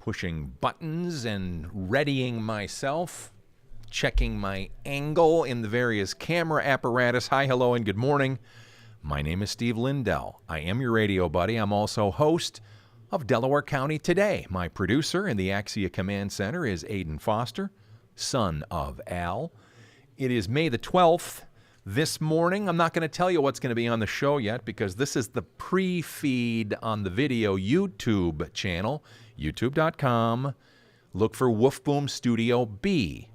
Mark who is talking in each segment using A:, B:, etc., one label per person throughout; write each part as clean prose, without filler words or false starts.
A: pushing buttons and readying myself, checking my angle in the various camera apparatus. Hi, hello, and good morning. My name is Steve Lindell. I am your radio buddy. I'm also host of Delaware County Today. My producer in the Axia Command Center is Aiden Foster, son of Al. It is May the 12th. This morning, I'm not going to tell you what's going to be on the show yet because this is the pre-feed on the video YouTube channel, youtube.com. Look for Woof Boom Studio B.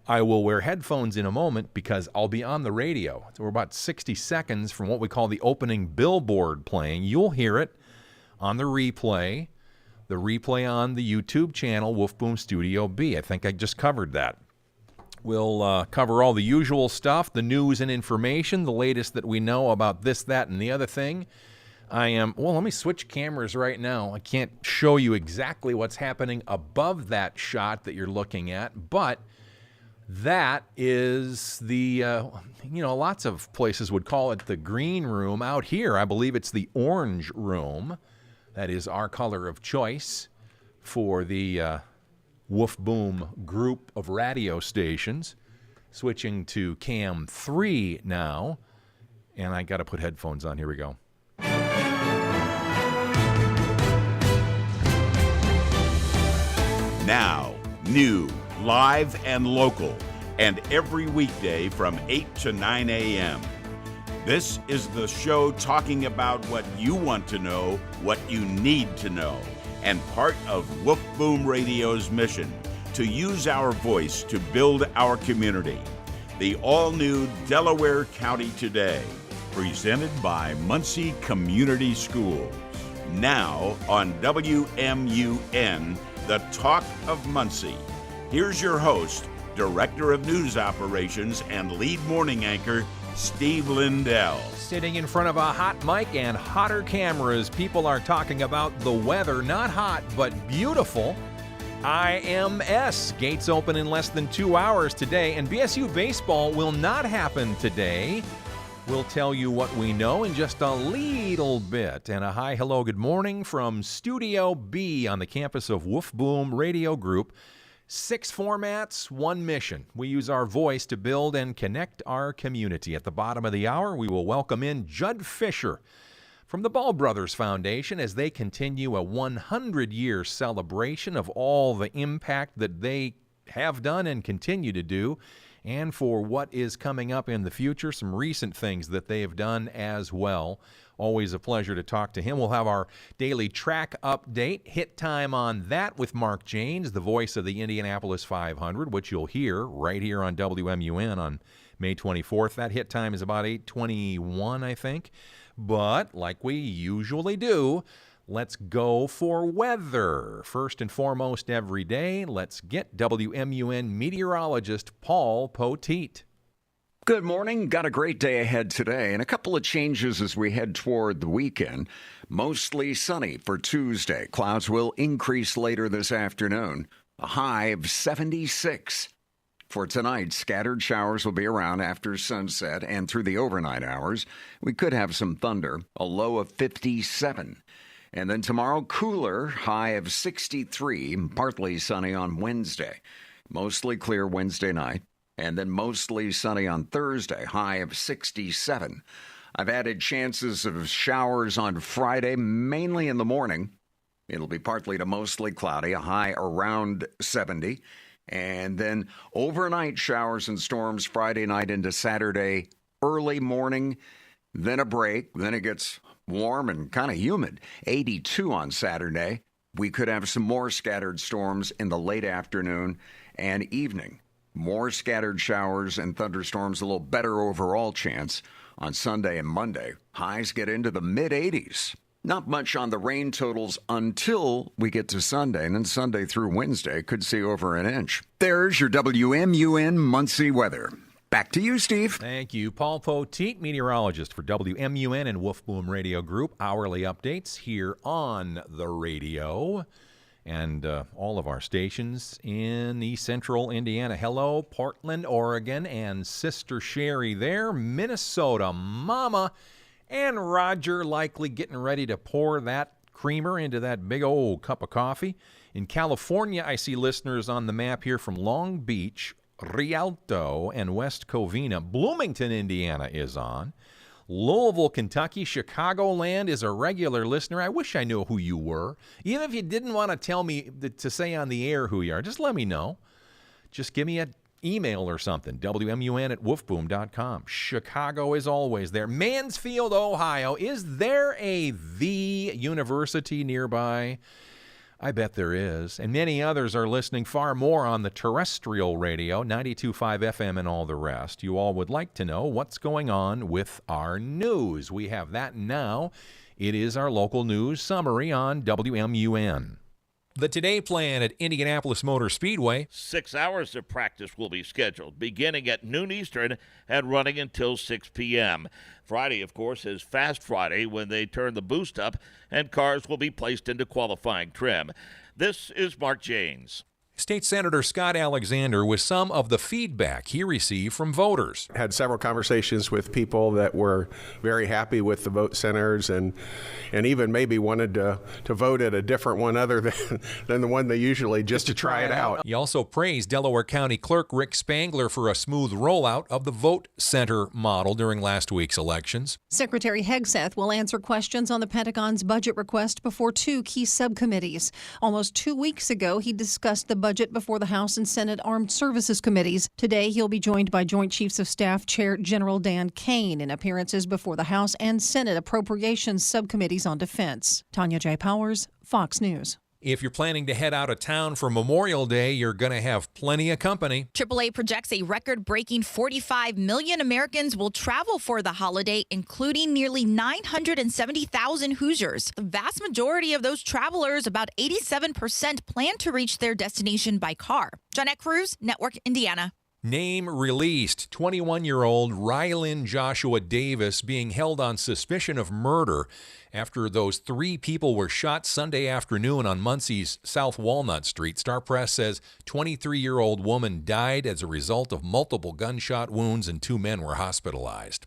A: I will wear headphones in a moment because I'll be on the radio. So we're about 60 seconds from what we call the opening billboard playing. You'll hear it on the replay on the YouTube channel, Woof Boom Studio B. I think I just covered that. We'll cover all the usual stuff, the news and information, the latest that we know about this, that, and the other thing. Let me switch cameras right now. I can't show you exactly what's happening above that shot that you're looking at, but that is the, lots of places would call it the green room. Out here, I believe it's the orange room. That is our color of choice for the Woof Boom group of radio stations. Switching to cam 3 now. And I got to put headphones on. Here we go.
B: Now, new, live, and local, and every weekday from 8 to 9 a.m. This is the show talking about what you want to know, what you need to know, and part of Woof Boom Radio's mission to use our voice to build our community. The all-new Delaware County Today, presented by Muncie Community Schools. Now on WMUN, the Talk of Muncie. Here's your host, Director of News Operations and lead morning anchor, Steve Lindell.
A: Sitting in front of a hot mic and hotter cameras, people are talking about the weather. Not hot, but beautiful. IMS. Gates open in less than 2 hours today, and BSU baseball will not happen today. We'll tell you what we know in just a little bit. And a hi, hello, good morning from Studio B on the campus of Woof Boom Radio Group. 6 formats, 1 mission. We use our voice to build and connect our community. At the bottom of the hour, we will welcome in Jud Fisher from the Ball Brothers Foundation as they continue a 100-year celebration of all the impact that they have done and continue to do, and for what is coming up in the future, some recent things that they have done as well. Always a pleasure to talk to him. We'll have our daily track update, hit time on that with Mark Janes, the voice of the Indianapolis 500, which you'll hear right here on WMUN on May 24th. That hit time is about 8:21, I think. But like we usually do, let's go for weather. First and foremost every day, let's get WMUN meteorologist Paul Poteet.
C: Good morning. Got a great day ahead today and a couple of changes as we head toward the weekend. Mostly sunny for Tuesday. Clouds will increase later this afternoon. A high of 76. For tonight, scattered showers will be around after sunset and through the overnight hours. We could have some thunder, a low of 57. And then tomorrow, cooler, high of 63, partly sunny on Wednesday. Mostly clear Wednesday night. And then mostly sunny on Thursday, high of 67. I've added chances of showers on Friday, mainly in the morning. It'll be partly to mostly cloudy, a high around 70. And then overnight showers and storms Friday night into Saturday, early morning, then a break. Then it gets warm and kind of humid. 82 on Saturday. We could have some more scattered storms in the late afternoon and evening. More scattered showers and thunderstorms, a little better overall chance on Sunday and Monday. Highs get into the mid-80s. Not much on the rain totals until we get to Sunday, and then Sunday through Wednesday could see over an inch. There's your WMUN Muncie weather. Back to you, Steve.
A: Thank you. Paul Poteet, meteorologist for WMUN and Woof Boom Radio Group. Hourly updates here on the radio and all of our stations in East Central Indiana. Hello, Portland, Oregon, and Sister Sherry there. Minnesota, Mama, and Roger likely getting ready to pour that creamer into that big old cup of coffee. In California, I see listeners on the map here from Long Beach, Rialto, and West Covina. Bloomington, Indiana is on. Louisville, Kentucky, Chicagoland is a regular listener. I wish I knew who you were. Even if you didn't want to tell me to say on the air who you are, just let me know. Just give me an email or something, WMUN@woofboom.com. Chicago is always there. Mansfield, Ohio. Is there the university nearby? I bet there is. And many others are listening far more on the terrestrial radio, 92.5 FM and all the rest. You all would like to know what's going on with our news. We have that now. It is our local news summary on WMUN. The Today Plan at Indianapolis Motor Speedway.
D: 6 hours of practice will be scheduled, beginning at noon Eastern and running until 6 p.m. Friday, of course, is Fast Friday when they turn the boost up and cars will be placed into qualifying trim. This is Mark Janes.
A: State Senator Scott Alexander with some of the feedback he received from voters.
E: Had several conversations with people that were very happy with the vote centers and even maybe wanted to vote at a different one other than the one they usually just to try it out.
A: He also praised Delaware County Clerk Rick Spangler for a smooth rollout of the vote center model during last week's elections.
F: Secretary Hegseth will answer questions on the Pentagon's budget request before two key subcommittees. Almost 2 weeks ago, he discussed the budget before the House and Senate Armed Services Committees. Today, he'll be joined by Joint Chiefs of Staff Chair General Dan Kane in appearances before the House and Senate Appropriations Subcommittees on Defense. Tanya J. Powers, Fox News.
A: If you're planning to head out of town for Memorial Day, you're going to have plenty of company.
G: AAA projects a record-breaking 45 million Americans will travel for the holiday, including nearly 970,000 Hoosiers. The vast majority of those travelers, about 87%, plan to reach their destination by car. Jeanette Cruz, Network Indiana.
A: Name released, 21-year-old Rylan Joshua Davis being held on suspicion of murder after those 3 people were shot Sunday afternoon on Muncie's South Walnut Street. Star Press says 23-year-old woman died as a result of multiple gunshot wounds and 2 men were hospitalized.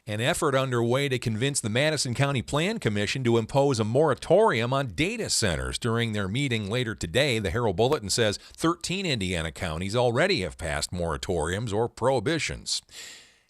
A: An effort underway to convince the Madison County Plan Commission to impose a moratorium on data centers. During their meeting later today, the Herald Bulletin says 13 Indiana counties already have passed moratoriums or prohibitions.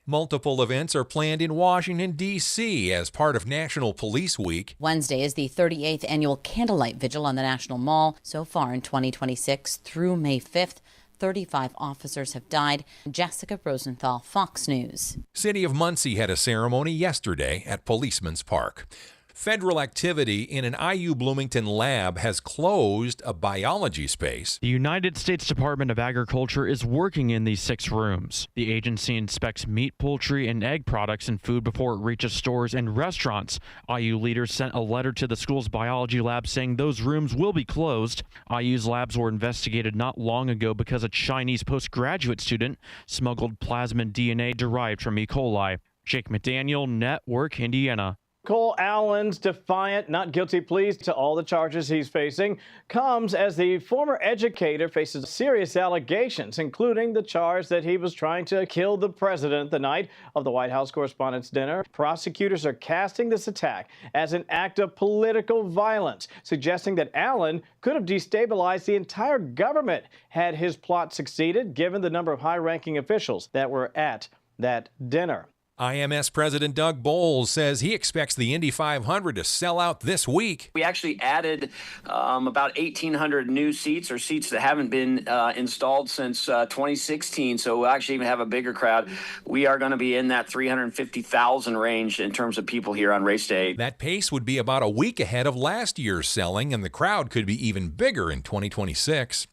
A: Multiple events are planned in Washington, D.C. as part of National Police Week.
H: Wednesday is the 38th annual Candlelight Vigil on the National Mall. So far in 2026 through May 5th, 35 officers have died. Jessica Rosenthal, Fox News.
A: City of Muncie had a ceremony yesterday at Policeman's Park. Federal activity in an IU Bloomington lab has closed a biology space.
I: The United States Department of Agriculture is working in these 6 rooms. The agency inspects meat, poultry, and egg products and food before it reaches stores and restaurants. IU leaders sent a letter to the school's biology lab saying those rooms will be closed. IU's labs were investigated not long ago because a Chinese postgraduate student smuggled plasmid DNA derived from E. coli. Jake McDaniel, Network Indiana.
J: Cole Allen's defiant not guilty pleas to all the charges he's facing comes as the former educator faces serious allegations, including the charge that he was trying to kill the president the night of the White House Correspondents' Dinner. Prosecutors are casting this attack as an act of political violence, suggesting that Allen could have destabilized the entire government had his plot succeeded, given the number of high-ranking officials that were at that dinner.
A: IMS President Doug Bowles says he expects the Indy 500 to sell out this week.
K: We actually added about 1,800 new seats, or seats that haven't been installed since 2016. So we'll actually even have a bigger crowd. We are going to be in that 350,000 range in terms of people here on race day.
A: That pace would be about a week ahead of last year's selling, and the crowd could be even bigger in 2026.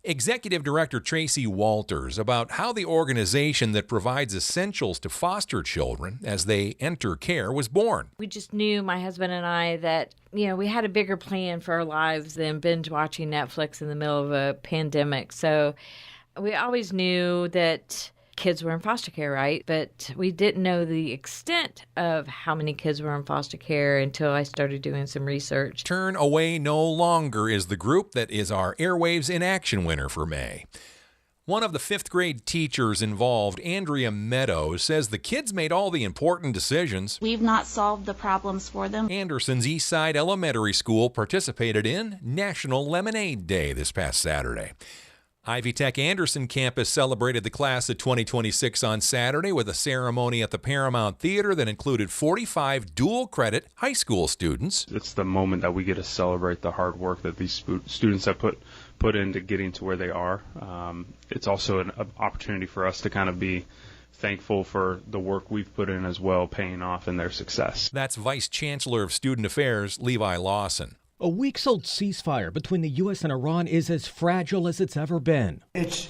A: Executive Director Tracy Walters about how the organization that provides essentials to foster children as they enter care was born.
L: We just knew, my husband and I, that, we had a bigger plan for our lives than binge watching Netflix in the middle of a pandemic. So we always knew that kids were in foster care, right? But we didn't know the extent of how many kids were in foster care until I started doing some research.
A: Turn Away No Longer is the group that is our Airwaves in Action winner for May. One of the fifth grade teachers involved, Andrea Meadows, says the kids made all the important decisions.
M: We've not solved the problems for them.
A: Anderson's Eastside Elementary School participated in National Lemonade Day this past Saturday. Ivy Tech Anderson campus celebrated the class of 2026 on Saturday with a ceremony at the Paramount Theater that included 45 dual-credit high school students.
N: It's the moment that we get to celebrate the hard work that these students have put into getting to where they are. It's also an opportunity for us to kind of be thankful for the work we've put in as well, paying off in their success.
A: That's Vice Chancellor of Student Affairs, Levi Lawson.
O: A weeks-old ceasefire between the U.S. and Iran is as fragile as it's ever been.
P: It's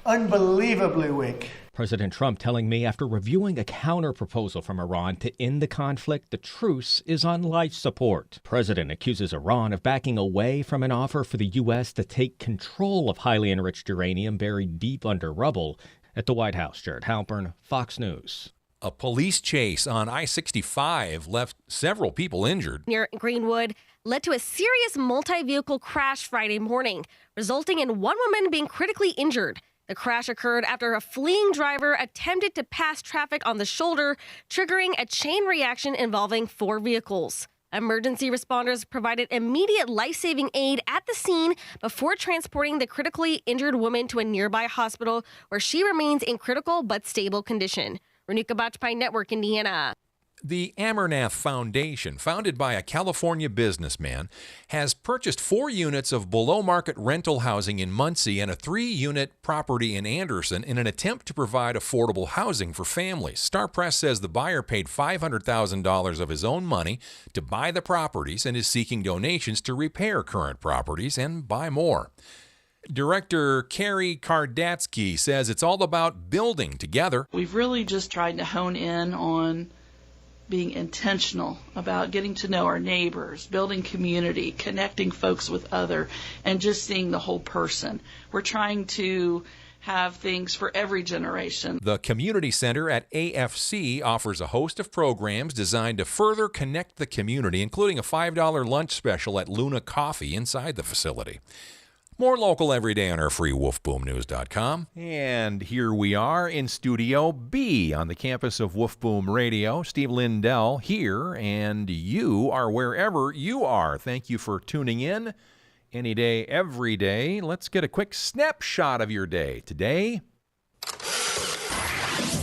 P: unbelievably weak.
O: President Trump telling me after reviewing a counter-proposal from Iran to end the conflict, the truce is on life support. President accuses Iran of backing away from an offer for the U.S. to take control of highly enriched uranium buried deep under rubble. At the White House, Jared Halpern, Fox News.
A: A police chase on I-65 left several people injured.
Q: Near Greenwood led to a serious multi-vehicle crash Friday morning, resulting in one woman being critically injured. The crash occurred after a fleeing driver attempted to pass traffic on the shoulder, triggering a chain reaction involving 4 vehicles. Emergency responders provided immediate life-saving aid at the scene before transporting the critically injured woman to a nearby hospital where she remains in critical but stable condition. Renuka Bachpai Network, Indiana.
A: The Amarnath Foundation, founded by a California businessman, has purchased 4 units of below-market rental housing in Muncie and a 3-unit property in Anderson in an attempt to provide affordable housing for families. Star Press says the buyer paid $500,000 of his own money to buy the properties and is seeking donations to repair current properties and buy more. Director Carrie Kardatsky says it's all about building together.
R: We've really just tried to hone in on being intentional about getting to know our neighbors, building community, connecting folks with other, and just seeing the whole person. We're trying to have things for every generation.
A: The community center at AFC offers a host of programs designed to further connect the community, including a $5 lunch special at Luna Coffee inside the facility. More local every day on our free wolfboomnews.com. And here we are in Studio B on the campus of Wolf Boom Radio. Steve Lindell here, and you are wherever you are. Thank you for tuning in any day, every day. Let's get a quick snapshot of your day. Today,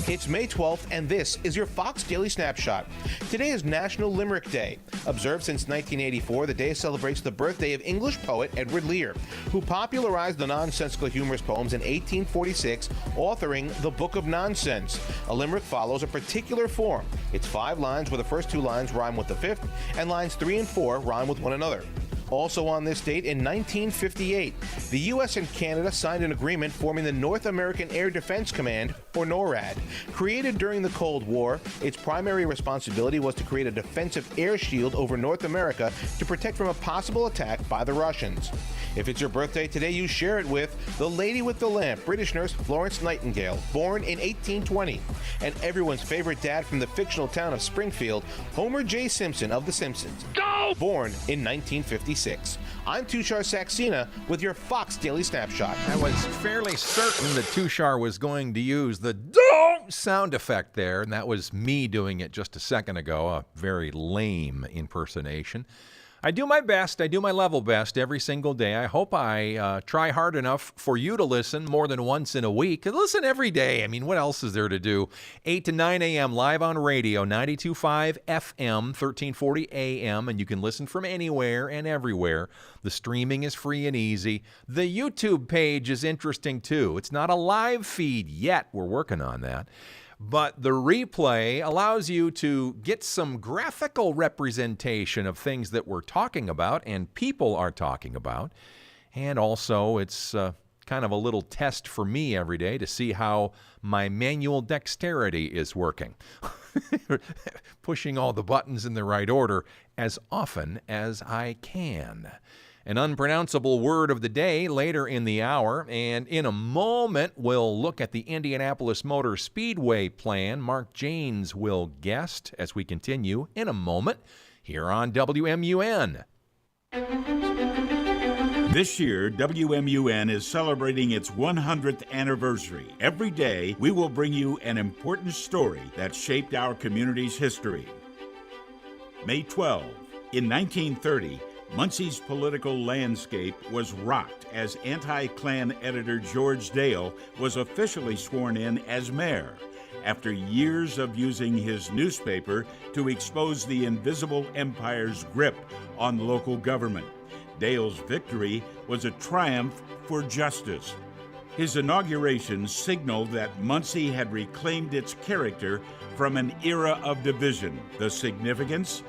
S: it's May 12th, and this is your Fox Daily Snapshot. Today is National Limerick Day. Observed since 1984, the day celebrates the birthday of English poet Edward Lear, who popularized the nonsensical humorous poems in 1846, authoring the Book of Nonsense. A limerick follows a particular form. It's 5 lines where the first 2 lines rhyme with the 5th, and lines 3 and 4 rhyme with one another. Also on this date, in 1958, the U.S. and Canada signed an agreement forming the North American Air Defense Command, or NORAD. Created during the Cold War, its primary responsibility was to create a defensive air shield over North America to protect from a possible attack by the Russians. If it's your birthday today, you share it with the lady with the lamp, British nurse Florence Nightingale, born in 1820, and everyone's favorite dad from the fictional town of Springfield, Homer J. Simpson of The Simpsons, born in 1956. I'm Tushar Saxena with your Fox Daily Snapshot.
A: I was fairly certain that Tushar was going to use the don't sound effect there, and that was me doing it just a second ago, a very lame impersonation. I do my best. I do my level best every single day. I hope I try hard enough for you to listen more than once in a week. Listen every day. I mean, what else is there to do? 8 to 9 a.m. live on radio, 92.5 FM, 1340 a.m., and you can listen from anywhere and everywhere. The streaming is free and easy. The YouTube page is interesting, too. It's not a live feed yet. We're working on that. But the replay allows you to get some graphical representation of things that we're talking about and people are talking about. And also, it's kind of a little test for me every day to see how my manual dexterity is working. Pushing all the buttons in the right order as often as I can. An unpronounceable word of the day later in the hour, and in a moment we'll look at the Indianapolis Motor Speedway plan. Mark Janes will guest as we continue in a moment here on WMUN.
B: This year, WMUN is celebrating its 100th anniversary. Every day, we will bring you an important story that shaped our community's history. May 12. In 1930, Muncie's political landscape was rocked as anti-Klan editor George Dale was officially sworn in as mayor, after years of using his newspaper to expose the invisible empire's grip on local government. Dale's victory was a triumph for justice. His inauguration signaled that Muncie had reclaimed its character from an era of division. The significance?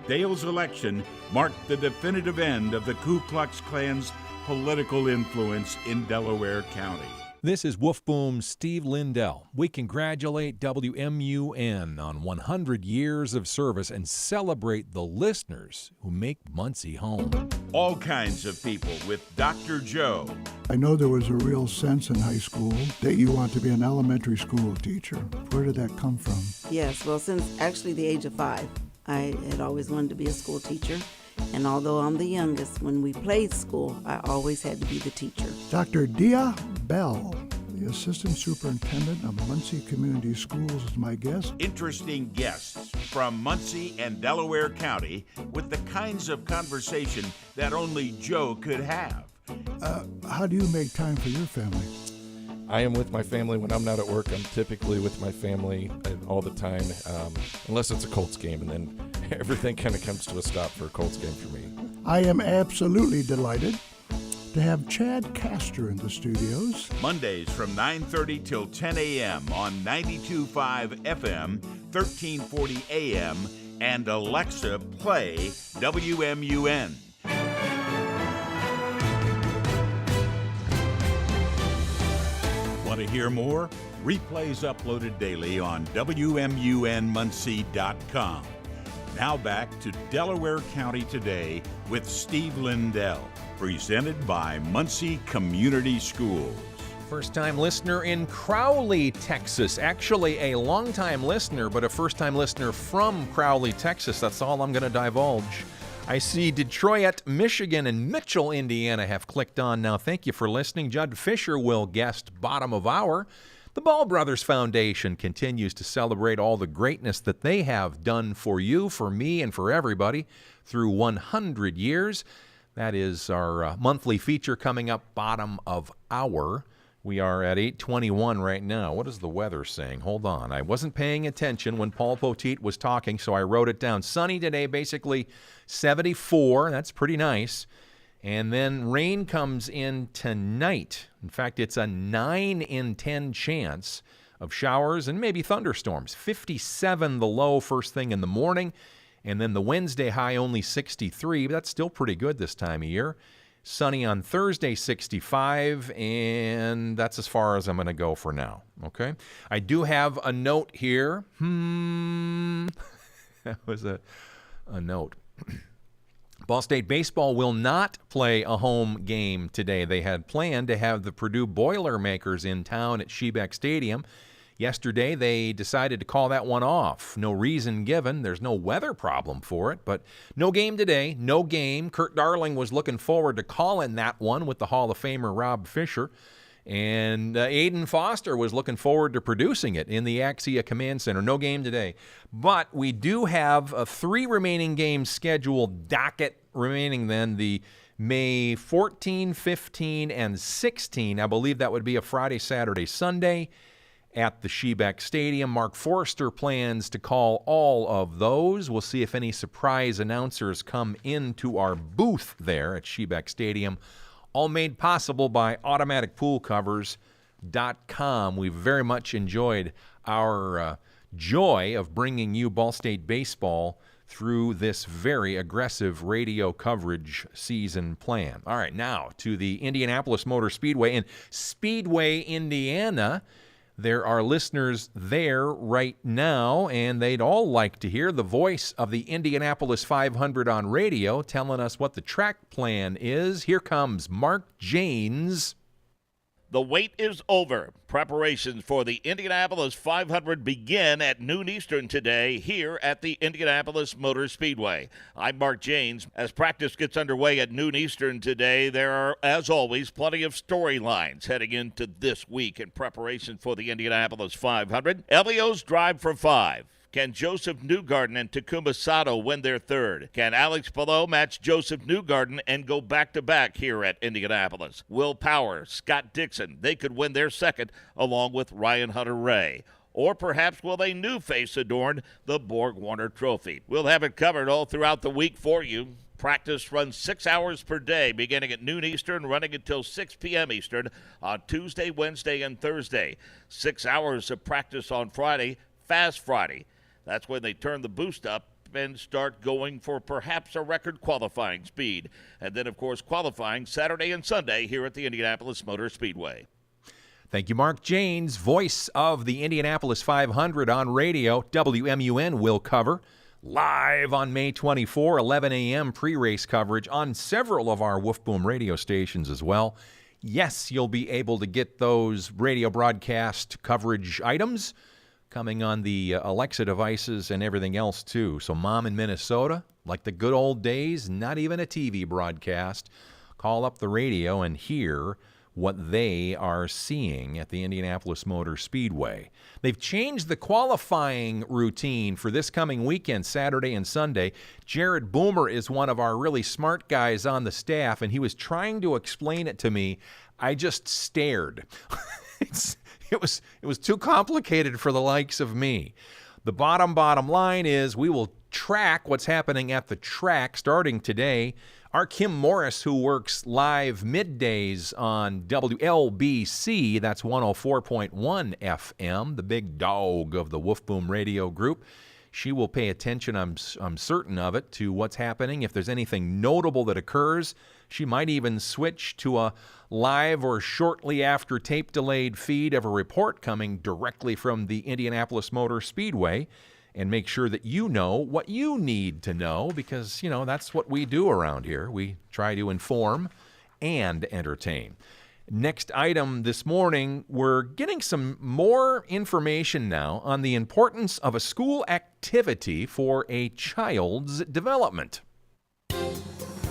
B: Dale's election marked the definitive end of the Ku Klux Klan's political influence in Delaware County.
A: This is Wolf Boom's Steve Lindell. We congratulate WMUN on 100 years of service and celebrate the listeners who make Muncie home.
B: All kinds of people with Dr. Joe.
T: I know there was a real sense in high school that you want to be an elementary school teacher. Where did that come from?
U: Yes, well, since actually the age of 5, I had always wanted to be a school teacher. And although I'm the youngest, when we played school, I always had to be the teacher.
T: Dr. Dia Bell, the Assistant Superintendent of Muncie Community Schools, is my guest.
B: Interesting guests from Muncie and Delaware County with the kinds of conversation that only Joe could have.
T: How do you make time for your family?
V: I am with my family when I'm not at work. I'm typically with my family all the time, unless it's a Colts game, and then everything kind of comes to a stop for a Colts game for me.
T: I am absolutely delighted to have Chad Castor in the studios.
B: Mondays from 9:30 till 10 a.m. on 92.5 FM, 1340 a.m., and Alexa, play WMUN. Want to hear more? Replays uploaded daily on WMUNmuncie.com. Now back to Delaware County Today with Steve Lindell, presented by Muncie Community Schools.
A: First-time listener in Crowley, Texas. Actually, a long-time listener, but a first-time listener from Crowley, Texas. That's all I'm going to divulge. I see Detroit, Michigan, and Mitchell, Indiana have clicked on now. Thank you for listening. Jud Fisher will guest bottom of hour. The Ball Brothers Foundation continues to celebrate all the greatness that they have done for you, for me, and for everybody through 100 years. That is our monthly feature coming up bottom of hour. We are at 8:21 right now. What is the weather saying? Hold on. I wasn't paying attention when Paul Poteet was talking, so I wrote it down. Sunny today, basically 74. That's pretty nice. And then rain comes in tonight. In fact, it's a 9 in 10 chance of showers and maybe thunderstorms. 57 the low first thing in the morning. And then the Wednesday high only 63. But that's still pretty good this time of year. Sunny on Thursday, 65. And that's as far as I'm going to go for now. Okay? I do have a note here. That was a note. Ball State baseball will not play a home game today. They had planned to have the Purdue Boilermakers in town at Shebeck Stadium. Yesterday, they decided to call that one off. No reason given. There's no weather problem for it, but no game today. No game. Kurt Darling was looking forward to calling that one with the Hall of Famer Rob Fisher. And Aiden Foster was looking forward to producing it in the Axia Command Center. No game today. But we do have 3 remaining games scheduled, docket remaining then, the May 14, 15, and 16. I believe that would be a Friday, Saturday, Sunday at the Shebeck Stadium. Mark Forrester plans to call all of those. We'll see if any surprise announcers come into our booth there at Shebeck Stadium. All made possible by automaticpoolcovers.com. We've very much enjoyed our joy of bringing you Ball State baseball through this very aggressive radio coverage season plan. All right, now to the Indianapolis Motor Speedway. In Speedway, Indiana, there are listeners there right now, and they'd all like to hear the voice of the Indianapolis 500 on radio telling us what the track plan is. Here comes Mark Janes.
C: The wait is over. Preparations for the Indianapolis 500 begin at noon Eastern today here at the Indianapolis Motor Speedway. I'm Mark Janes. As practice gets underway at noon Eastern today, there are, as always, plenty of storylines heading into this week in preparation for the Indianapolis 500. Elio's Drive for 5. Can Joseph Newgarden and Takuma Sato win their third? Can Alex Palou match Joseph Newgarden and go back-to-back here at Indianapolis? Will Power, Scott Dixon, they could win their second along with Ryan Hunter-Ray. Or perhaps will a new face adorn the Borg-Warner Trophy? We'll have it covered all throughout the week for you. Practice runs 6 hours per day, beginning at noon Eastern, running until 6 p.m. Eastern on Tuesday, Wednesday, and Thursday. 6 hours of practice on Friday, Fast Friday. That's when they turn the boost up and start going for perhaps a record qualifying speed. And then, of course, qualifying Saturday and Sunday here at the Indianapolis Motor Speedway.
A: Thank you, Mark Janes, voice of the Indianapolis 500 on radio. WMUN will cover live on May 24, 11 a.m. pre-race coverage on several of our Wolf Boom radio stations as well. Yes, you'll be able to get those radio broadcast coverage items coming on the Alexa devices and everything else, too. So Mom in Minnesota, like the good old days, not even a TV broadcast, call up the radio and hear what they are seeing at the Indianapolis Motor Speedway. They've changed the qualifying routine for this coming weekend, Saturday and Sunday. Jared Boomer is one of our really smart guys on the staff, and he was trying to explain it to me. I just stared. It was too complicated for the likes of me. The bottom line is we will track what's happening at the track starting today. Our Kim Morris, who works live middays on WLBC, that's 104.1 FM, the big dog of the Wolf Boom Radio Group, she will pay attention, I'm certain of it, to what's happening. If there's anything notable that occurs, she might even switch to a live or shortly after tape-delayed feed of a report coming directly from the Indianapolis Motor Speedway and make sure that you know what you need to know because, that's what we do around here. We try to inform and entertain. Next item this morning, we're getting some more information now on the importance of a school activity for a child's development.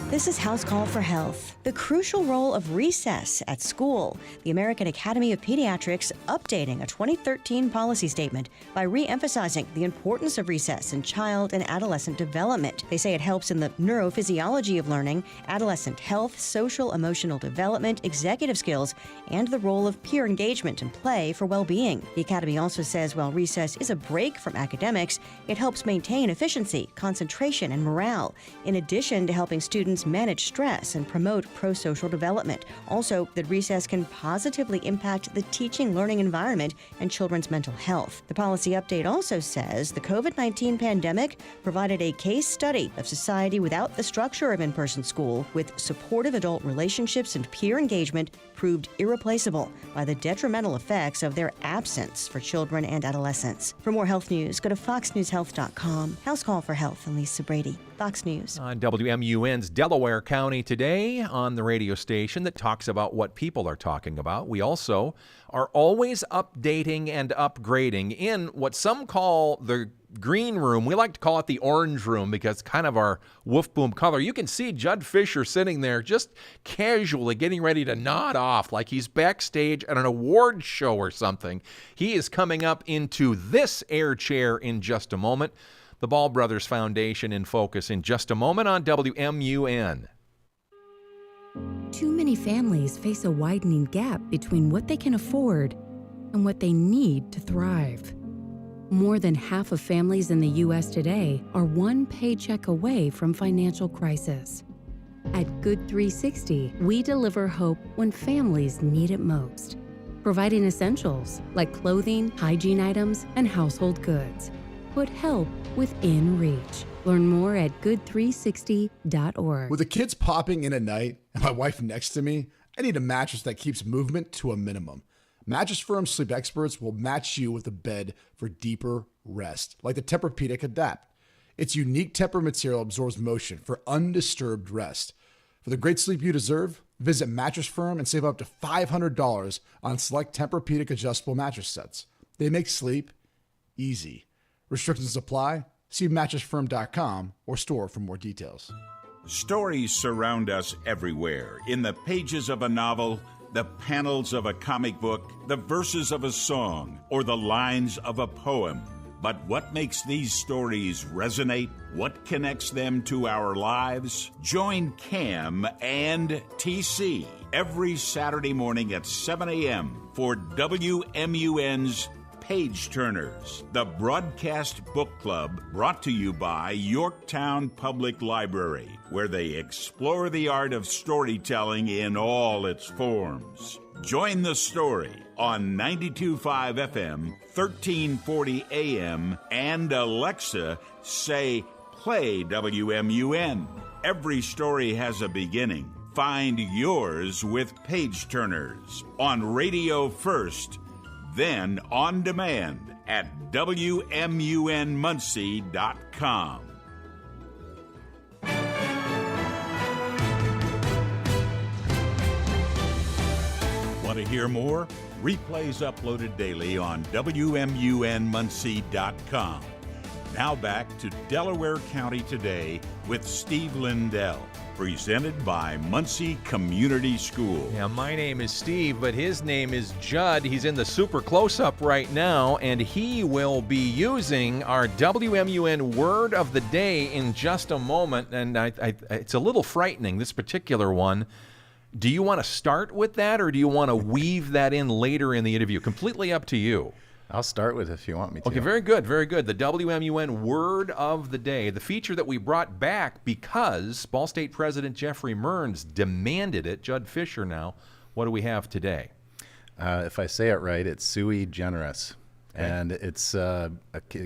D: This is House Call for Health. The crucial role of recess at school. The American Academy of Pediatrics updating a 2013 policy statement by re-emphasizing the importance of recess in child and adolescent development. They say it helps in the neurophysiology of learning, adolescent health, social, emotional development, executive skills, and the role of peer engagement and play for well-being. The Academy also says while recess is a break from academics, it helps maintain efficiency, concentration, and morale, in addition to helping students manage stress and promote pro-social development. Also, that recess can positively impact the teaching-learning environment and children's mental health. The policy update also says the COVID-19 pandemic provided a case study of society without the structure of in-person school, with supportive adult relationships and peer engagement proved irreplaceable by the detrimental effects of their absence for children and adolescents. For more health news, go to foxnewshealth.com. House Call for Health and Lisa Brady. Fox News.
A: On WMUN's Delaware County today on the radio station that talks about what people are talking about. We also are always updating and upgrading in what some call the green room. We like to call it the orange room because it's kind of our Wolf Boom color. You can see Jud Fisher sitting there just casually getting ready to nod off like he's backstage at an award show or something. He is coming up into this air chair in just a moment. The Ball Brothers Foundation in focus in just a moment on WMUN.
W: Too many families face a widening gap between what they can afford and what they need to thrive. More than half of families in the U.S. today are one paycheck away from financial crisis. At Good 360, we deliver hope when families need it most, providing essentials like clothing, hygiene items, and household goods. Put help within reach. Learn more at good360.org.
X: With the kids popping in at night and my wife next to me, I need a mattress that keeps movement to a minimum. Mattress Firm Sleep Experts will match you with a bed for deeper rest, like the Tempur-Pedic Adapt. Its unique Tempur material absorbs motion for undisturbed rest. For the great sleep you deserve, Visit Mattress Firm and save up to $500 on select Tempur-Pedic adjustable mattress sets. They make sleep easy. Restrictions apply. See mattressfirm.com or store for more details.
B: Stories surround us everywhere. In the pages of a novel, the panels of a comic book, the verses of a song, or the lines of a poem. But what makes these stories resonate? What connects them to our lives? Join Cam and TC every Saturday morning at 7 a.m. for WMUN's Page Turners, the broadcast book club brought to you by Yorktown Public Library, where they explore the art of storytelling in all its forms. Join the story on 92.5 FM, 1340 AM, and Alexa, say, play WMUN. Every story has a beginning. Find yours with Page Turners on Radio First, then on demand at WMUNmuncie.com. Want to hear more? Replays uploaded daily on WMUNmuncie.com. Now back to Delaware County Today with Steve Lindell, presented by Muncie Community School.
A: Yeah, my name is Steve, but his name is Jud. He's in the super close-up right now, and he will be using our WMUN word of the day in just a moment. And it's a little frightening, this particular one. Do you want to start with that, or do you want to weave that in later in the interview? Completely up to you.
E: I'll start with it if you want me to.
A: Okay, very good, very good. The WMUN Word of the Day, the feature that we brought back because Ball State President Jeffrey Mearns demanded it. Jud Fisher now. What do we have today?
E: If I say it right, it's sui generis.
A: Okay.
E: And it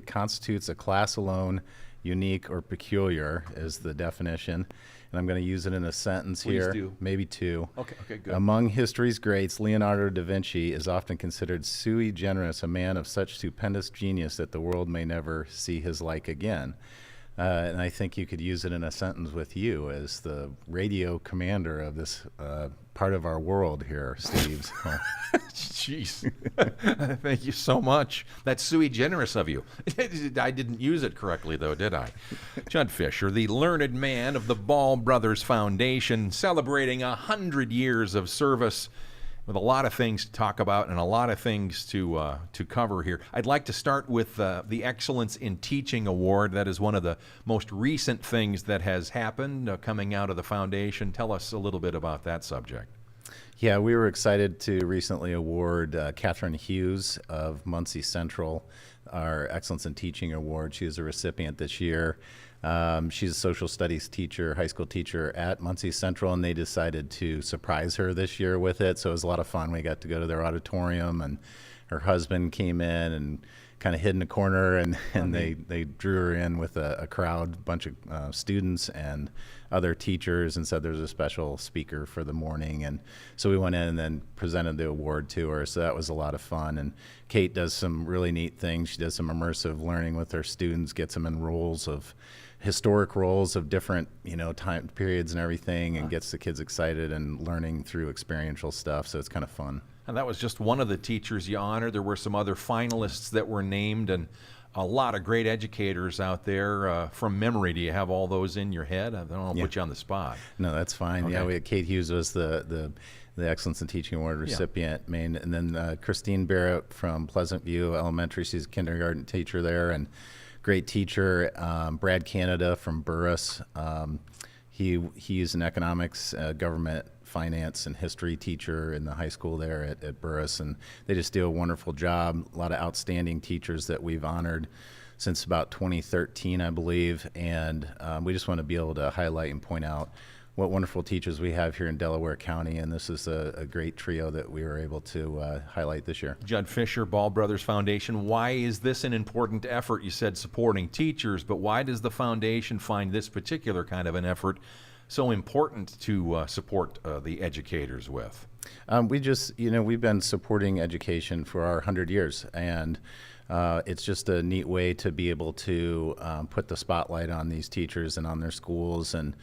E: constitutes a class alone, unique, or peculiar is the definition. And I'm going to use it in a sentence here, maybe two.
A: Okay, good.
E: Among history's greats, Leonardo da Vinci is often considered sui generis, a man of such stupendous genius that the world may never see his like again. And I think you could use it in a sentence with you as the radio commander of this part of our world here, Steve.
A: Jeez. Thank you so much. That's sui generis of you. I didn't use it correctly, though, did I? Jud Fisher, the learned man of the Ball Brothers Foundation, celebrating 100 years of service, with a lot of things to talk about and a lot of things to cover here. I'd like to start with the Excellence in Teaching Award. That is one of the most recent things that has happened coming out of the foundation. Tell us a little bit about that subject.
E: Yeah, we were excited to recently award Catherine Hughes of Muncie Central our Excellence in Teaching Award. She is a recipient this year. She's a social studies teacher, high school teacher at Muncie Central, and they decided to surprise her this year with it. So it was a lot of fun. We got to go to their auditorium, and her husband came in and kind of hid in a corner, and they drew her in with a crowd, bunch of students and other teachers, and said there's a special speaker for the morning. And so we went in and then presented the award to her. So that was a lot of fun. And Kate does some really neat things. She does some immersive learning with her students, gets them in historic roles of different, time periods and everything, and gets the kids excited and learning through experiential stuff. So it's kind of fun.
A: And that was just one of the teachers you honored. There were some other finalists that were named, and a lot of great educators out there. From memory, do you have all those in your head? I don't want to put you on the spot.
E: No, that's fine.
A: Okay.
E: Yeah, we had Kate Hughes was the Excellence in Teaching Award recipient, and then Christine Barrett from Pleasant View Elementary. She's a kindergarten teacher there, and great teacher. Brad Canada from Burris. He's an economics, government, finance, and history teacher in the high school there at Burris, and they just do a wonderful job. A lot of outstanding teachers that we've honored since about 2013, I believe, and we just want to be able to highlight and point out what wonderful teachers we have here in Delaware County, and this is a great trio that we were able to highlight this year.
A: Jud Fisher, Ball Brothers Foundation, why is this an important effort? You said supporting teachers, but why does the foundation find this particular kind of an effort so important to support the educators with?
E: We've been supporting education for our 100 years, and it's just a neat way to be able to put the spotlight on these teachers and on their schools, and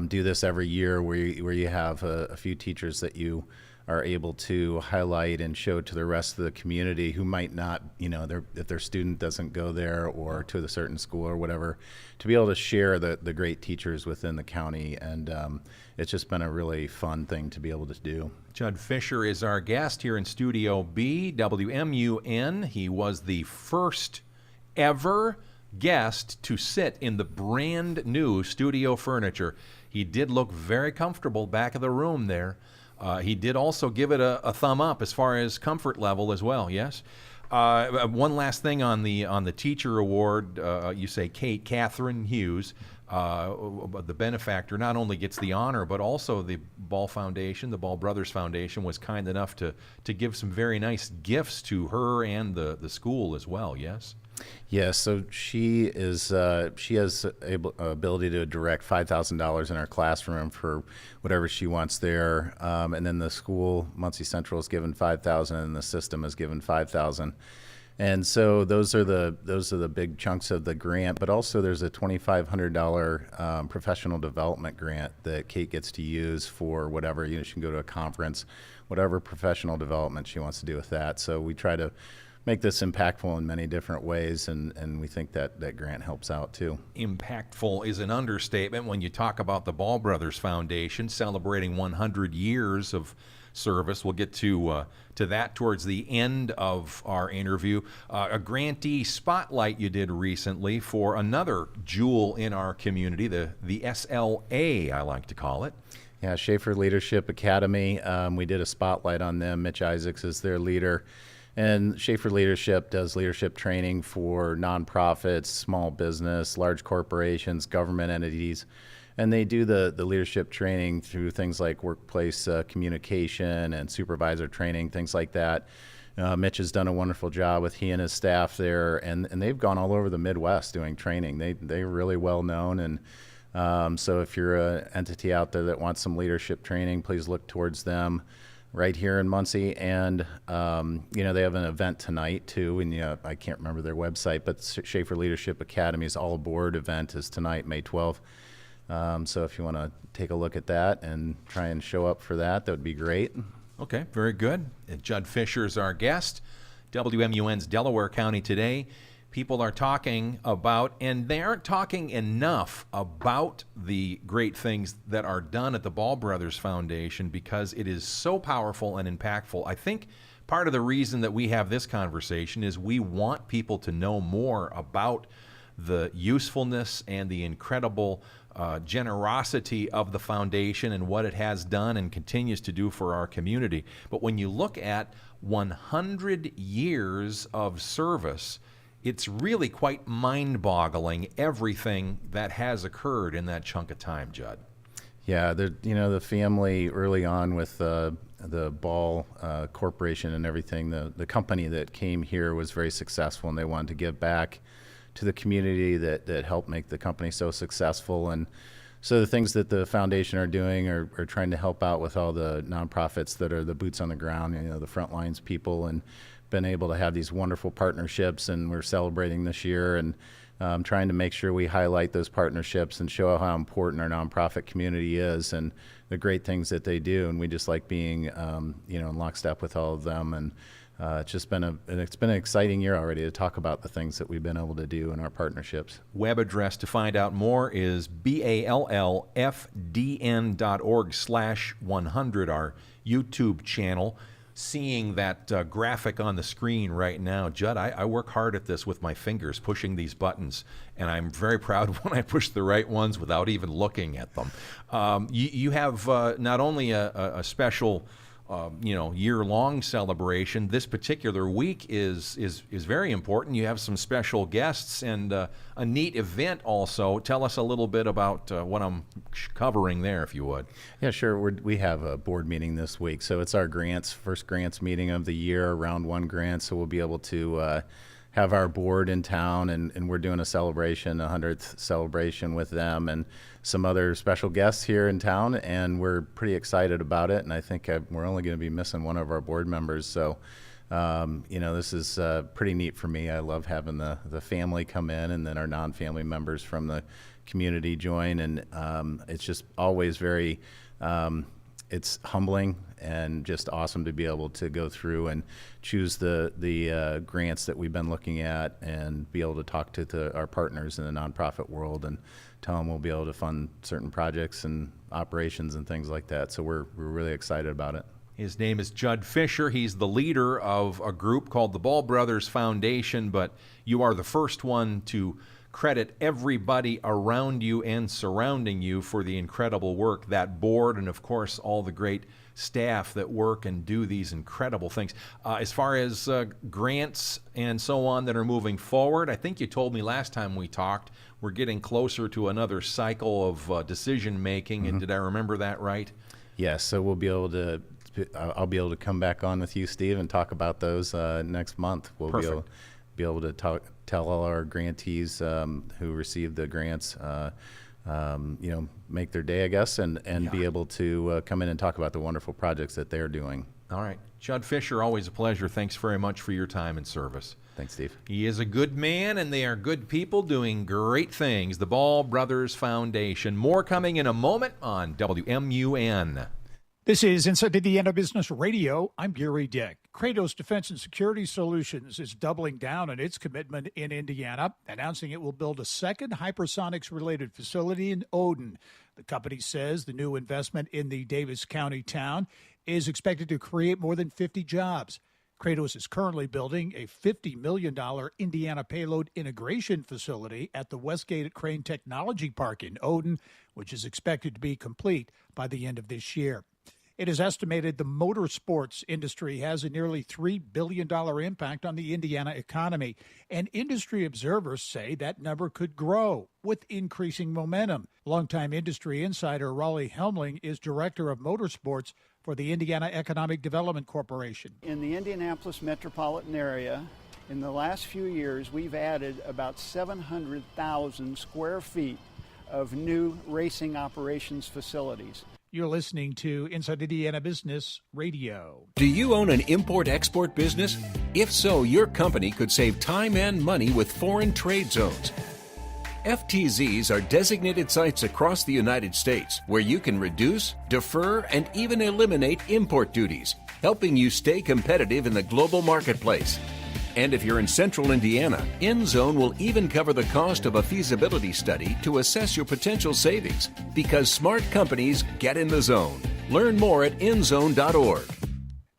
E: do this every year where you have a few teachers that you are able to highlight and show to the rest of the community who might not, if their student doesn't go there or to a certain school or whatever, to be able to share the great teachers within the county. And it's just been a really fun thing to be able to do.
A: Jud Fisher is our guest here in Studio B, WMUN. He was the first ever guest to sit in the brand new studio furniture. He did look very comfortable back of the room there. He did also give it a thumb up as far as comfort level as well, yes? One last thing on the teacher award, you say Catherine Hughes, the benefactor, not only gets the honor, but also the Ball Foundation, the Ball Brothers Foundation, was kind enough to give some very nice gifts to her and the school as well, yes?
E: Yes, so she has ability to direct $5,000 in our classroom for whatever she wants there, and then the school, Muncie Central, is given $5,000, and the system is given $5,000, and so those are the big chunks of the grant. But also there's a $2,500 professional development grant that Kate gets to use for whatever, she can go to a conference, whatever professional development she wants to do with that. So we try to make this impactful in many different ways, and we think that grant helps out too.
A: Impactful is an understatement when you talk about the Ball Brothers Foundation celebrating 100 years of service. We'll get to that towards the end of our interview. A grantee spotlight you did recently for another jewel in our community, the SLA, I like to call it.
E: Yeah, Schaefer Leadership Academy. We did a spotlight on them. Mitch Isaacs is their leader. And Schaefer Leadership does leadership training for nonprofits, small business, large corporations, government entities. And they do the leadership training through things like workplace communication and supervisor training, things like that. Mitch has done a wonderful job with he and his staff there, and they've gone all over the Midwest doing training. They're really well known, and so if you're an entity out there that wants some leadership training, please look towards them. Right here in Muncie, and they have an event tonight too, and I can't remember their website, but Schaefer Leadership Academy's All Aboard event is tonight, May 12th. So if you want to take a look at that and try and show up for that, that would be great.
A: Okay, very good. Jud Fisher is our guest. WMUN's Delaware County Today. People are talking about, and they aren't talking enough about the great things that are done at the Ball Brothers Foundation, because it is so powerful and impactful. I think part of the reason that we have this conversation is we want people to know more about the usefulness and the incredible generosity of the foundation and what it has done and continues to do for our community. But when you look at 100 years of service, it's really quite mind-boggling, everything that has occurred in that chunk of time, Jud.
E: Yeah, the family early on with the Ball Corporation and everything, the company that came here was very successful, and they wanted to give back to the community that helped make the company so successful. And so the things that the foundation are doing are trying to help out with all the nonprofits that are the boots on the ground, the front lines people, and been able to have these wonderful partnerships, and we're celebrating this year and trying to make sure we highlight those partnerships and show how important our nonprofit community is and the great things that they do. And we just like being in lockstep with all of them, and it's just been an exciting year already to talk about the things that we've been able to do in our partnerships.
A: Web address to find out more is ballfdn.org/100, our YouTube channel. Seeing that graphic on the screen right now, Jud, I work hard at this with my fingers, pushing these buttons, and I'm very proud when I push the right ones without even looking at them. You have not only a special year-long celebration. This particular week is very important. You have some special guests and a neat event also. Tell us a little bit about what I'm covering there, if you would.
E: Yeah, sure. We have a board meeting this week, so it's our first grants meeting of the year, round one grant, so we'll be able to have our board in town, and we're doing a celebration, a 100th celebration with them and some other special guests here in town, and we're pretty excited about it. And I think we're only going to be missing one of our board members, so This is pretty neat for me. I love having the family come in, and then our non-family members from the community join, and it's just always very it's humbling and just awesome to be able to go through and choose the grants that we've been looking at, and be able to talk to our partners in the nonprofit world and tell them we'll be able to fund certain projects and operations and things like that. So we're really excited about it.
A: His name is Jud Fisher. He's the leader of a group called the Ball Brothers Foundation, but you are the first one to credit everybody around you and surrounding you for the incredible work, that board, and of course all the great staff that work and do these incredible things. As far as grants and so on that are moving forward, I think you told me last time we talked, we're getting closer to another cycle of decision making, and did I remember that right?
E: Yes, so we'll be able to I'll be able to come back on with you, Steve, and talk about those next month. We'll be able to tell all our grantees who received the grants, make their day, I guess, and be able to come in and talk about the wonderful projects that they're doing.
A: All right. Jud Fisher, always a pleasure. Thanks very much for your time and service.
E: Thanks, Steve.
A: He is a good man, and they are good people doing great things. The Ball Brothers Foundation. More coming in a moment on WMUN.
F: This is Inside Indiana Business Radio. I'm Gary Dick. Kratos Defense and Security Solutions is doubling down on its commitment in Indiana, announcing it will build a second hypersonics-related facility in Odin. The company says the new investment in the Davis County town is expected to create more than 50 jobs. Kratos is currently building a $50 million Indiana payload integration facility at the Westgate Crane Technology Park in Odin, which is expected to be complete by the end of this year. It is estimated the motorsports industry has a nearly $3 billion impact on the Indiana economy, and industry observers say that number could grow with increasing momentum. Longtime industry insider Raleigh Helmling is director of motorsports for the Indiana Economic Development Corporation.
G: In the Indianapolis metropolitan area, in the last few years, we've added about 700,000 square feet of new racing operations facilities.
F: You're listening to Inside Indiana Business Radio.
H: Do you own an import-export business? If so, your company could save time and money with foreign trade zones. FTZs are designated sites across the United States where you can reduce, defer, and even eliminate import duties, helping you stay competitive in the global marketplace. And if you're in central Indiana, InZone will even cover the cost of a feasibility study to assess your potential savings, because smart companies get in the zone. Learn more at inzone.org.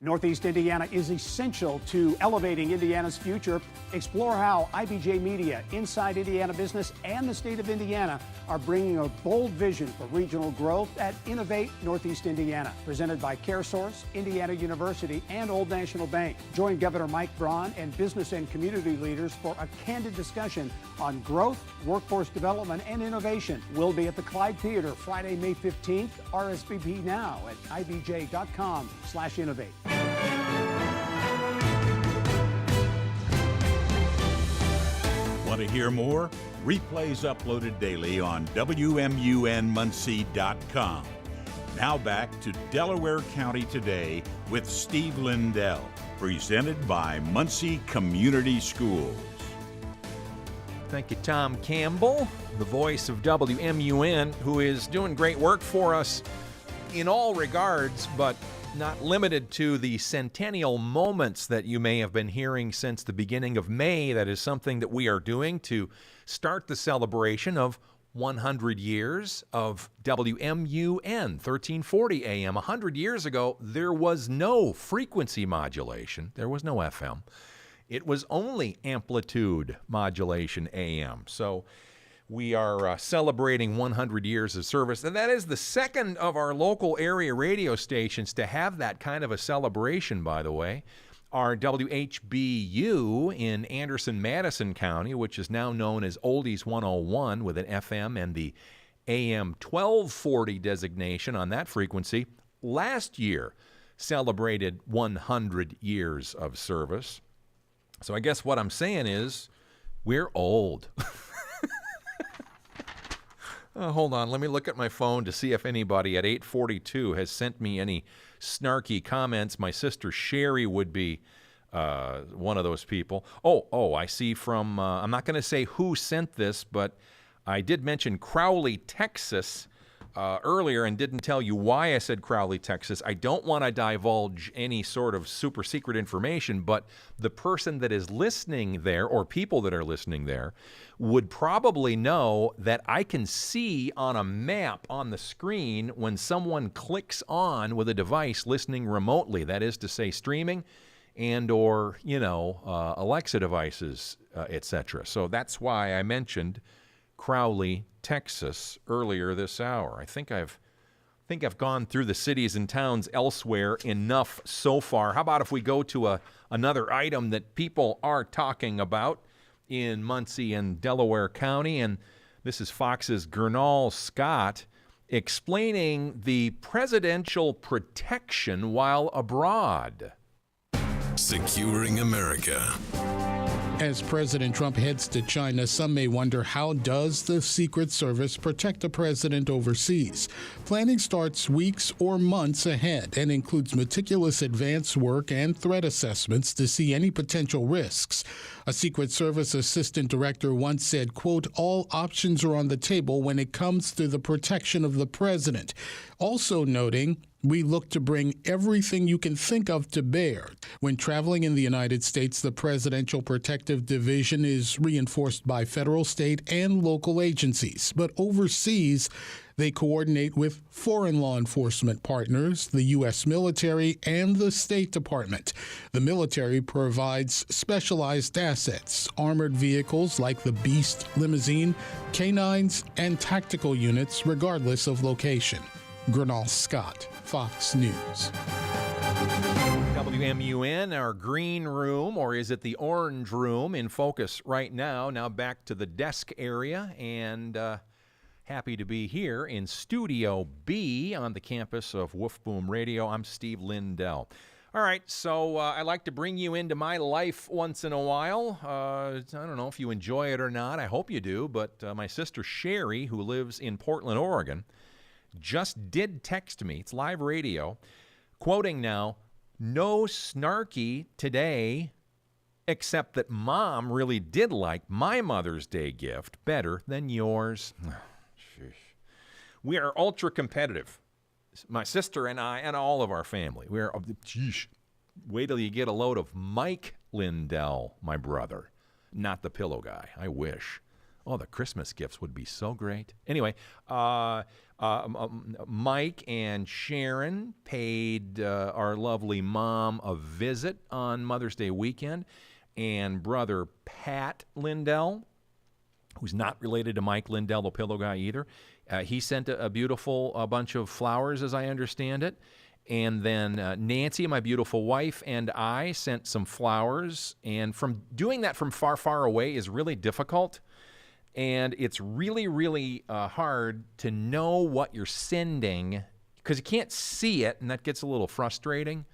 I: Northeast Indiana is essential to elevating Indiana's future. Explore how IBJ Media, Inside Indiana Business, and the state of Indiana are bringing a bold vision for regional growth at Innovate Northeast Indiana. Presented by CareSource, Indiana University, and Old National Bank. Join Governor Mike Braun and business and community leaders for a candid discussion on growth, workforce development, and innovation. We'll be at the Clyde Theater Friday, May 15th. RSVP now at ibj.com/innovate.
B: Want to hear more? Replays uploaded daily on WMUNmuncie.com. Now back to Delaware County Today with Steve Lindell, presented by Muncie Community Schools.
A: Thank you, Tom Campbell, the voice of WMUN, who is doing great work for us in all regards, but not limited to the centennial moments that you may have been hearing since the beginning of May. That is something that we are doing to start the celebration of 100 years of WMUN, 1340 AM. 100 years ago, there was no frequency modulation. There was no FM. It was only amplitude modulation AM. So we are celebrating 100 years of service, and that is the second of our local area radio stations to have that kind of a celebration, by the way. Our WHBU in Anderson-Madison County, which is now known as Oldies 101 with an FM and the AM 1240 designation on that frequency, last year celebrated 100 years of service. So I guess what I'm saying is we're old. Hold on, let me look at my phone to see if anybody at 8:42 has sent me any snarky comments. My sister Sherry would be one of those people. Oh, I see from, I'm not going to say who sent this, but I did mention Crowley, Texas earlier and didn't tell you why I said Crowley, Texas. I don't want to divulge any sort of super secret information, but the person that is listening there, or people that are listening there, would probably know that I can see on a map on the screen when someone clicks on with a device listening remotely, that is to say streaming and or, Alexa devices, etc. So that's why I mentioned Crowley, Texas earlier this hour. I think I've gone through the cities and towns elsewhere enough so far. How about if we go to another item that people are talking about in Muncie and Delaware County, and this is Fox's Gernal Scott explaining the presidential protection while abroad.
J: Securing America.
K: As President Trump heads to China, some may wonder, how does the Secret Service protect a president overseas? Planning starts weeks or months ahead and includes meticulous advance work and threat assessments to see any potential risks. A Secret Service assistant director once said, quote, "All options are on the table when it comes to the protection of the president." Also noting, "We look to bring everything you can think of to bear." When traveling in the United States, the Presidential Protective Division is reinforced by federal, state, and local agencies. But overseas, they coordinate with foreign law enforcement partners, the U.S. military, and the State Department. The military provides specialized assets, armored vehicles like the Beast limousine, canines, and tactical units, regardless of location. Gernal Scott, Fox News.
A: WMUN, our green room, or is it the orange room, in focus right now. Now back to the desk area, and happy to be here in Studio B on the campus of Woof Boom Radio. I'm Steve Lindell. All right, so I like to bring you into my life once in a while. I don't know if you enjoy it or not. I hope you do, but my sister Sherry, who lives in Portland, Oregon, just did text me. It's live radio. Quoting now, "No snarky today, except that Mom really did like my Mother's Day gift better than yours." We are ultra competitive. My sister and I and all of our family. We are, wait till you get a load of Mike Lindell, my brother. Not the pillow guy. I wish. Oh, the Christmas gifts would be so great. Anyway, Mike and Sharon paid our lovely mom a visit on Mother's Day weekend, and brother Pat Lindell, who's not related to Mike Lindell, the pillow guy, either, he sent a beautiful bunch of flowers, as I understand it. And then Nancy, my beautiful wife, and I sent some flowers. And from doing that from far, far away is really difficult. And it's really, really hard to know what you're sending because you can't see it, and that gets a little frustrating.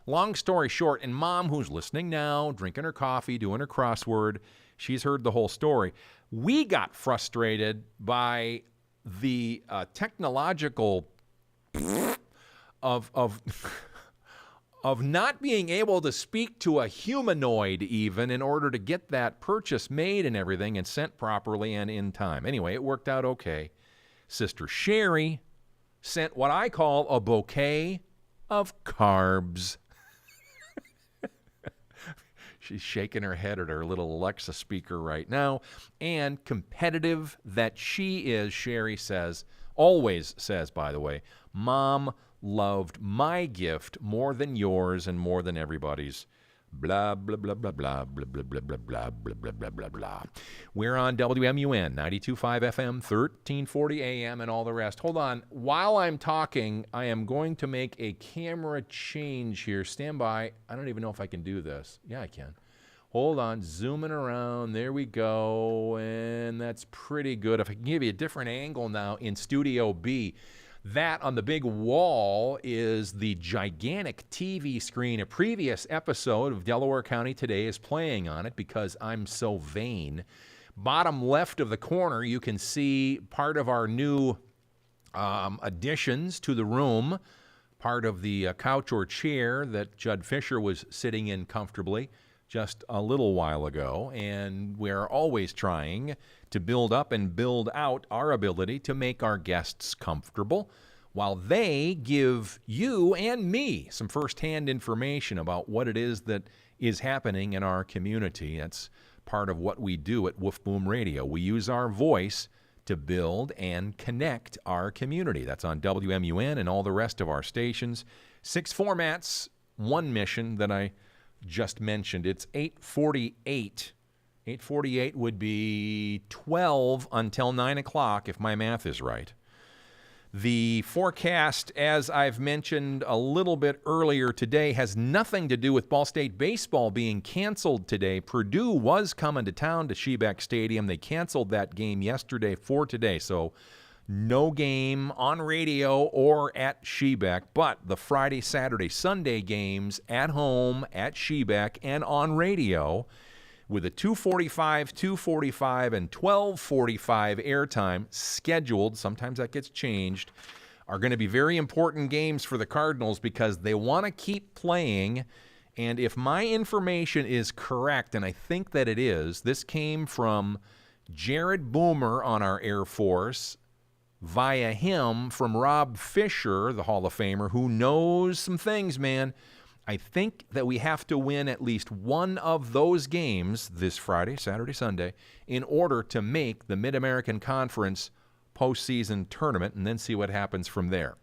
A: Long story short, and Mom, who's listening now, drinking her coffee, doing her crossword, she's heard the whole story. We got frustrated by the technological of not being able to speak to a humanoid even in order to get that purchase made and everything and sent properly and in time. Anyway, it worked out okay. Sister Sherry sent what I call a bouquet of carbs. She's shaking her head at her little Alexa speaker right now. And competitive that she is, Sherry says, always says, by the way, Mom loved my gift more than yours and more than everybody's. Blah, blah, blah, blah, blah, blah, blah, blah, blah, blah, blah, blah, blah, blah, blah. We're on WMUN, 92.5 FM, 1340 AM, and all the rest. Hold on. While I'm talking, I am going to make a camera change here. Stand by. I don't even know if I can do this. Yeah, I can. Hold on. Zooming around. There we go. And that's pretty good. If I can give you a different angle now in Studio B. That on the big wall is the gigantic TV screen. A previous episode of Delaware County Today is playing on it because I'm so vain. Bottom left of the corner, you can see part of our new additions to the room. part of the couch or chair that Jud Fisher was sitting in comfortably just a little while ago, and we're always trying to build up and build out our ability to make our guests comfortable while they give you and me some firsthand information about what it is that is happening in our community. That's part of what we do at Woof Boom Radio. We use our voice to build and connect our community. That's on WMUN and all the rest of our stations. 6 formats, 1 mission that I just mentioned. It's 8:48. 8:48 would be 12 until 9 o'clock, if my math is right. The forecast, as I've mentioned a little bit earlier today, has nothing to do with Ball State baseball being canceled today. Purdue was coming to town to Shebeck Stadium. They canceled that game yesterday for today, so no game on radio or at Shebeck, but the Friday, Saturday, Sunday games at home, at Shebeck, and on radio with a 2:45, 2:45, and 12:45 airtime scheduled, sometimes that gets changed, are going to be very important games for the Cardinals because they want to keep playing. And if my information is correct, and I think that it is, this came from Jared Boomer on our Air Force, via him from Rob Fisher, the Hall of Famer, who knows some things, man. I think that we have to win at least one of those games this Friday, Saturday, Sunday, in order to make the Mid-American Conference postseason tournament and then see what happens from there.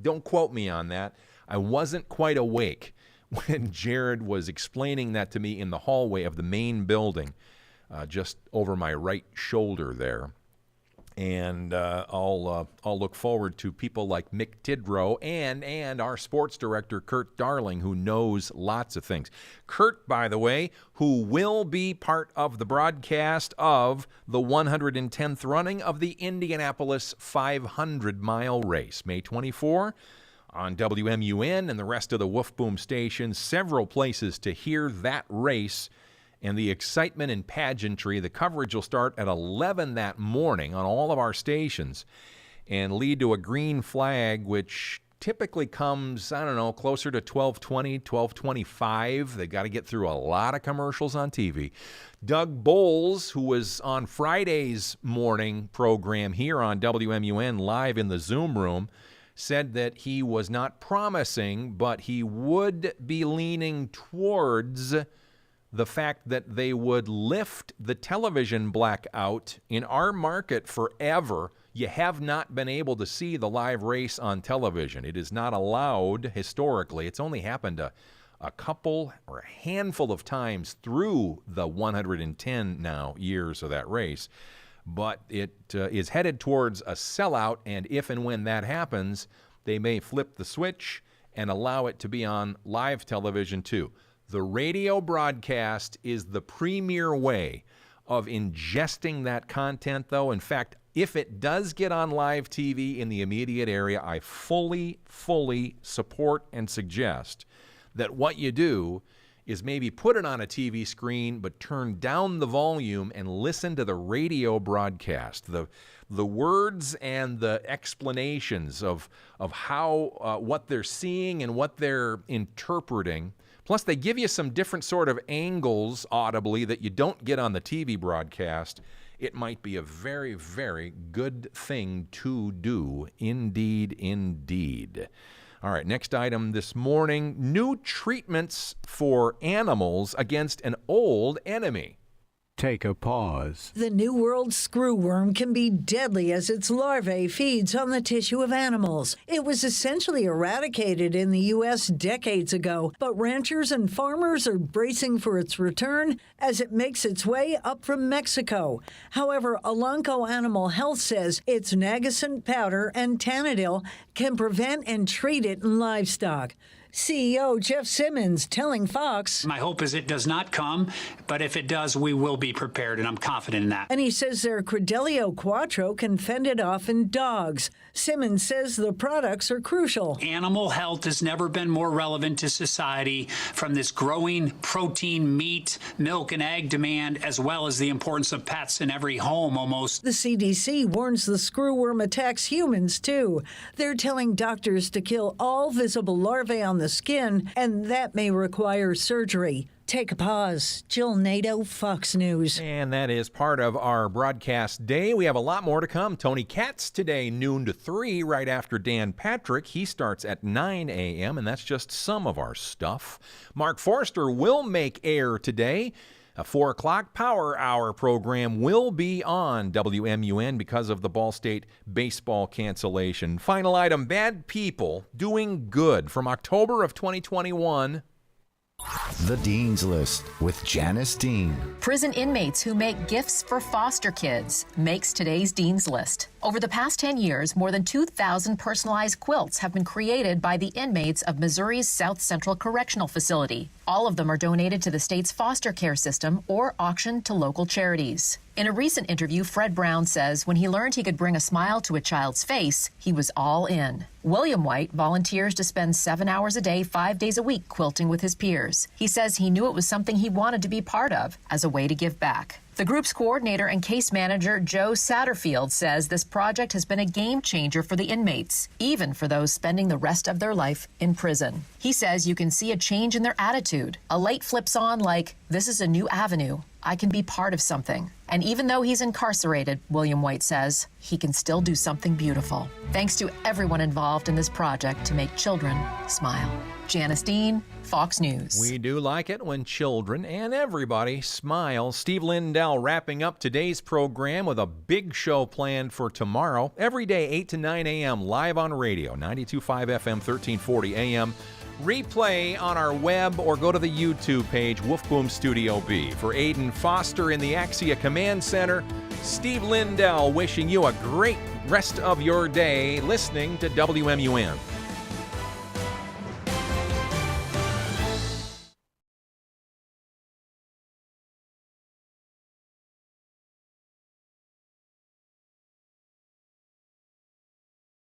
A: Don't quote me on that. I wasn't quite awake when Jared was explaining that to me in the hallway of the main building, just over my right shoulder there. And I'll look forward to people like Mick Tidrow and our sports director, Kurt Darling, who knows lots of things. Kurt, by the way, who will be part of the broadcast of the 110th running of the Indianapolis 500-mile race, May 24, on WMUN and the rest of the Woof Boom stations. Several places to hear that race and the excitement and pageantry. The coverage will start at 11 that morning on all of our stations and lead to a green flag, which typically comes, closer to 12:20, 12:25. They got to get through a lot of commercials on TV. Doug Bowles, who was on Friday's morning program here on WMUN live in the Zoom room, said that he was not promising, but he would be leaning towards the fact that they would lift the television blackout. In our market forever, you have not been able to see the live race on television. It is not allowed historically. It's only happened a couple or a handful of times through the 110 now years of that race. But it is headed towards a sellout, and if and when that happens, they may flip the switch and allow it to be on live television too. The radio broadcast is the premier way of ingesting that content, though. In fact, if it does get on live TV in the immediate area, I fully support and suggest that what you do is maybe put it on a TV screen, but turn down the volume and listen to the radio broadcast. The words and the explanations of how what they're seeing and what they're interpreting. Plus, they give you some different sort of angles audibly that you don't get on the TV broadcast. It might be a very, very good thing to do. Indeed. All right, next item this morning, new treatments for animals against an old enemy.
L: Take a pause.
M: The New World screwworm can be deadly as its larvae feeds on the tissue of animals. It was essentially eradicated in the U.S. decades ago, but ranchers and farmers are bracing for its return as it makes its way up from Mexico. However, Elanco Animal Health says its Nagasent powder and Tanadil can prevent and treat it in livestock. CEO Jeff Simmons telling Fox,
N: "My hope is it does not come, but if it does, we will be prepared, and I'm confident in that."
M: And he says their Credelio Quattro can fend it off in dogs. Simmons says the products are crucial.
N: Animal health has never been more relevant to society, from this growing protein, meat, milk, and egg demand, as well as the importance of pets in every home almost.
M: The CDC warns the screwworm attacks humans, too. They're telling doctors to kill all visible larvae on the skin, and that may require surgery. Take a pause. Jill Nato, Fox News.
A: And that is part of our broadcast day. We have a lot more to come. Tony Katz today, noon to 3, right after Dan Patrick. He starts at 9 a.m., and that's just some of our stuff. Mark Forster will make air today. A 4 o'clock Power Hour program will be on WMUN because of the Ball State baseball cancellation. Final item, Bad People Doing Good from October of 2021.
O: The Dean's List with Janice Dean.
P: Prison inmates who make gifts for foster kids makes today's Dean's List. Over the past 10 years, more than 2,000 personalized quilts have been created by the inmates of Missouri's South Central Correctional Facility. All of them are donated to the state's foster care system or auctioned to local charities. In a recent interview, Fred Brown says when he learned he could bring a smile to a child's face, he was all in. William White volunteers to spend 7 hours a day, 5 days a week, quilting with his peers. He says he knew it was something he wanted to be part of as a way to give back. The group's coordinator and case manager, Joe Satterfield, says this project has been a game changer for the inmates, even for those spending the rest of their life in prison. He says you can see a change in their attitude. A light flips on like, this is a new avenue. I can be part of something. And even though he's incarcerated, William White says, he can still do something beautiful. Thanks to everyone involved in this project to make children smile. Janice Dean, Fox News.
A: We do like it when children and everybody smile. Steve Lindell wrapping up today's program with a big show planned for tomorrow. Every day, 8 to 9 a.m., live on radio, 92.5 FM, 1340 a.m. Replay on our web or go to the YouTube page, Wolfboom Studio B. For Aiden Foster in the Axia Command Center, Steve Lindell wishing you a great rest of your day listening to WMUN.